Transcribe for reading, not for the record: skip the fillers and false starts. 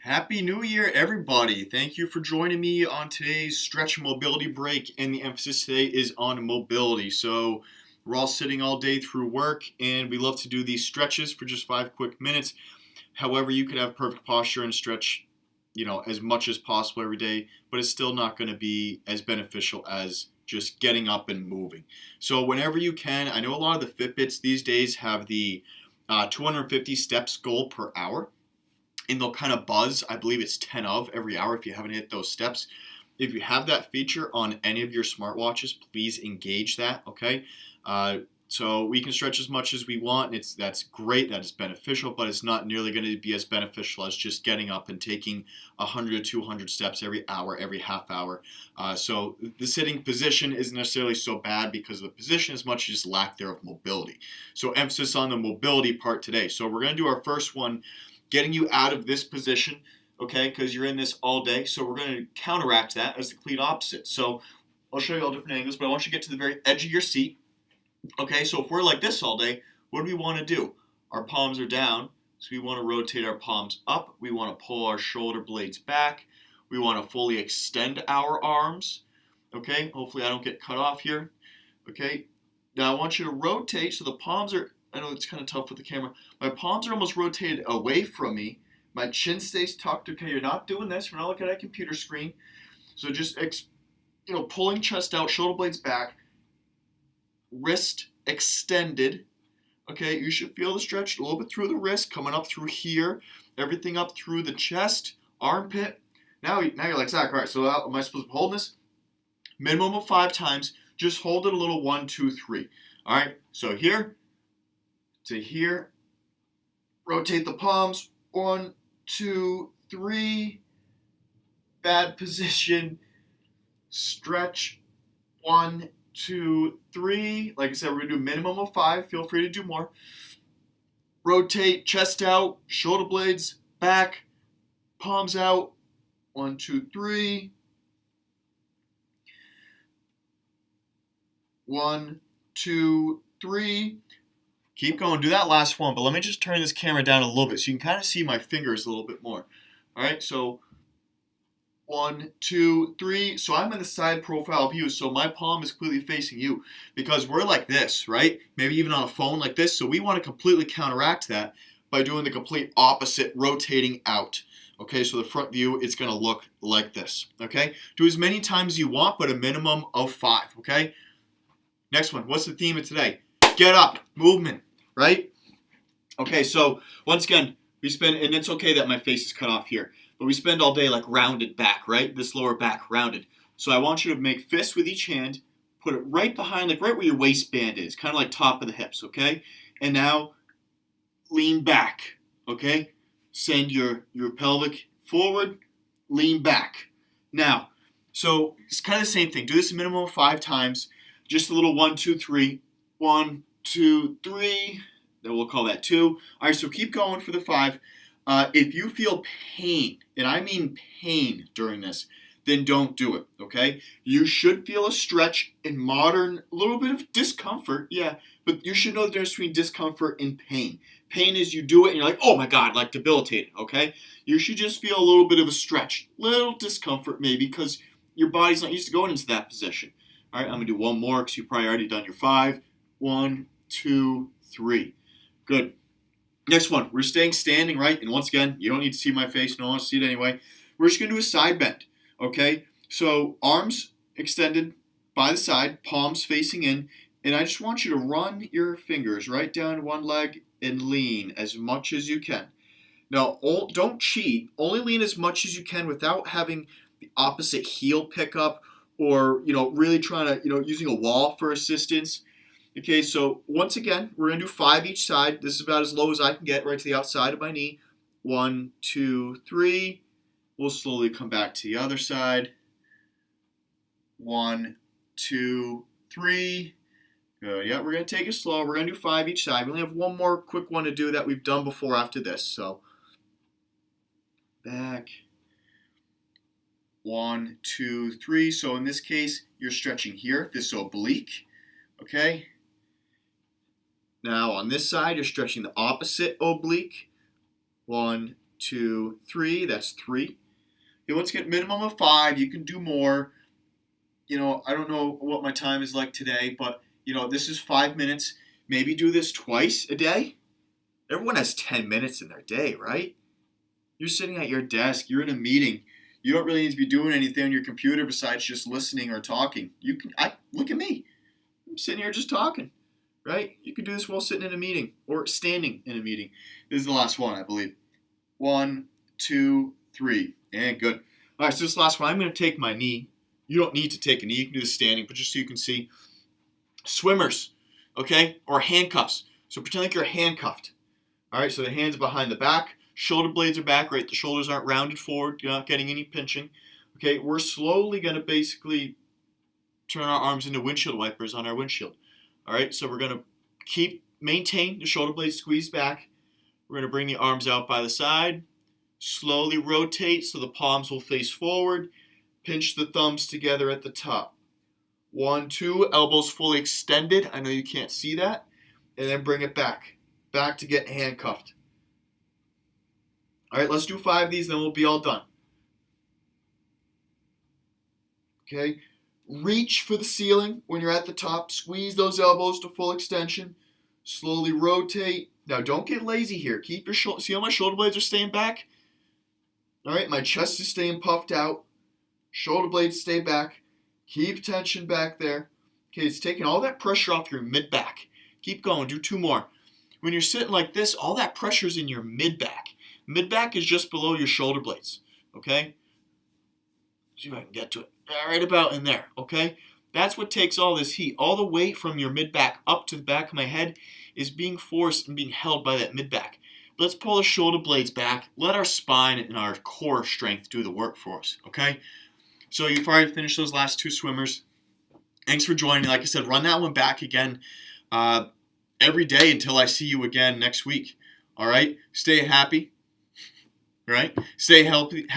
Happy New Year, everybody. Thank you for joining me on today's stretch mobility break, and the emphasis today is on mobility. So we're all sitting all day through work, and we love to do these stretches for just 5 quick minutes. However, you could have perfect posture and stretch, as much as possible every day, but it's still not going to be as beneficial as just getting up and moving. So whenever you can, I know a lot of the Fitbits these days have the 250 steps goal per hour, and they'll kind of buzz. I believe it's 10 of every hour if you haven't hit those steps. If you have that feature on any of your smartwatches, please engage that, okay? So we can stretch as much as we want, and that's great, that is beneficial, but it's not nearly going to be as beneficial as just getting up and taking 100 to 200 steps every hour, every half hour. So the sitting position isn't necessarily so bad because of the position as much as just lack there of mobility. So emphasis on the mobility part today. So we're going to do our first one, getting you out of this position, okay, because you're in this all day. So we're going to counteract that as the complete opposite. So I'll show you all different angles, but I want you to get to the very edge of your seat. Okay, so if we're like this all day, what do we want to do? Our palms are down, so we want to rotate our palms up. We want to pull our shoulder blades back. We want to fully extend our arms. Okay, hopefully I don't get cut off here. Okay, now I want you to rotate so the palms are, I know it's kind of tough with the camera, my palms are almost rotated away from me. My chin stays tucked. Okay, you're not doing this. We're not looking at a computer screen. So just, pulling chest out, shoulder blades back, wrist extended. Okay, you should feel the stretch a little bit through the wrist, coming up through here, everything up through the chest, armpit. Now you're like, Zach, all right, so am I supposed to hold this? Minimum of 5 times. Just hold it a little 1, 2, 3. All right, so here to here. Rotate the palms. 1, 2, 3. Bad position. Stretch. 1, 2, 3. Like I said, we're going to do a minimum of 5. Feel free to do more. Rotate, chest out, shoulder blades back, palms out. 1, 2, 3. 1, 2, 3. Keep going. Do that last one, but let me just turn this camera down a little bit so you can kind of see my fingers a little bit more. All right, so 1, 2, 3. So I'm in the side profile view, so my palm is completely facing you because we're like this, right? Maybe even on a phone like this. So we want to completely counteract that by doing the complete opposite, rotating out. Okay, so the front view, it's going to look like this. Okay, do as many times as you want, but a minimum of 5. Okay, next one. What's the theme of today? Get up, movement, right? Okay, so once again, we spend, and it's okay that my face is cut off here, but we spend all day like rounded back, right? This lower back rounded. So I want you to make fists with each hand, put it right behind, like right where your waistband is, kind of like top of the hips, okay? And now lean back, okay? Send your pelvic forward, lean back. Now, so it's kind of the same thing. Do this a minimum of 5 times. Just a little 1, 2, 3. 1, 2, 3. Then we'll call that 2. All right, so keep going for the 5. If you feel pain, and I mean pain during this, then don't do it, okay? You should feel a stretch in modern, a little bit of discomfort, yeah, but you should know the difference between discomfort and pain. Pain is you do it and you're like, oh my God, like debilitated, okay? You should just feel a little bit of a stretch, little discomfort maybe, because your body's not used to going into that position. All right, I'm going to do one more because you've probably already done your 5. 1, 2, 3. Good. Next one, we're staying standing, right? And once again, you don't need to see my face. No one wants to see it anyway. We're just going to do a side bend, okay? So arms extended by the side, palms facing in, and I just want you to run your fingers right down one leg and lean as much as you can. Now, don't cheat. Only lean as much as you can without having the opposite heel pick up or, really trying to, using a wall for assistance. Okay, so once again, we're going to do 5 each side. This is about as low as I can get, right to the outside of my knee. 1, 2, 3. We'll slowly come back to the other side. 1, 2, 3. Good. Yeah, we're going to take it slow. We're going to do 5 each side. We only have one more quick one to do that we've done before after this. So back. 1, 2, 3. So in this case, you're stretching here, this oblique. Okay. Now on this side, you're stretching the opposite oblique. 1, 2, 3. That's 3. Okay, once again, minimum of 5. You can do more. I don't know what my time is like today, but, this is 5 minutes. Maybe do this twice a day. Everyone has 10 minutes in their day, right? You're sitting at your desk. You're in a meeting. You don't really need to be doing anything on your computer besides just listening or talking. Look at me. I'm sitting here just talking, right? You can do this while sitting in a meeting or standing in a meeting. This is the last one, I believe. 1, 2, 3. And good. All right, so this last one, I'm going to take my knee. You don't need to take a knee. You can do this standing, but just so you can see. Swimmers, okay, or handcuffs. So pretend like you're handcuffed. All right, so the hands behind the back. Shoulder blades are back, right? The shoulders aren't rounded forward. You're not getting any pinching. Okay, we're slowly going to basically turn our arms into windshield wipers on our windshield. All right, so we're going to maintain the shoulder blades squeezed back. We're going to bring the arms out by the side. Slowly rotate so the palms will face forward. Pinch the thumbs together at the top. 1, 2, elbows fully extended. I know you can't see that. And then bring it back. Back to get handcuffed. All right, let's do 5 of these, then we'll be all done. Okay, reach for the ceiling when you're at the top. Squeeze those elbows to full extension. Slowly rotate. Now, don't get lazy here. Keep your shoulder. See how my shoulder blades are staying back? All right, my chest is staying puffed out. Shoulder blades stay back. Keep tension back there. Okay, it's taking all that pressure off your mid-back. Keep going. Do 2 more. When you're sitting like this, all that pressure is in your mid-back. Mid-back is just below your shoulder blades. Okay? See if I can get to it. Right about in there. Okay? That's what takes all this heat. All the weight from your mid-back up to the back of my head is being forced and being held by that mid-back. Let's pull the shoulder blades back. Let our spine and our core strength do the work for us. Okay? So you've already finished those last 2 swimmers. Thanks for joining. Like I said, run that one back again every day until I see you again next week. All right? Stay happy. All right? Stay healthy.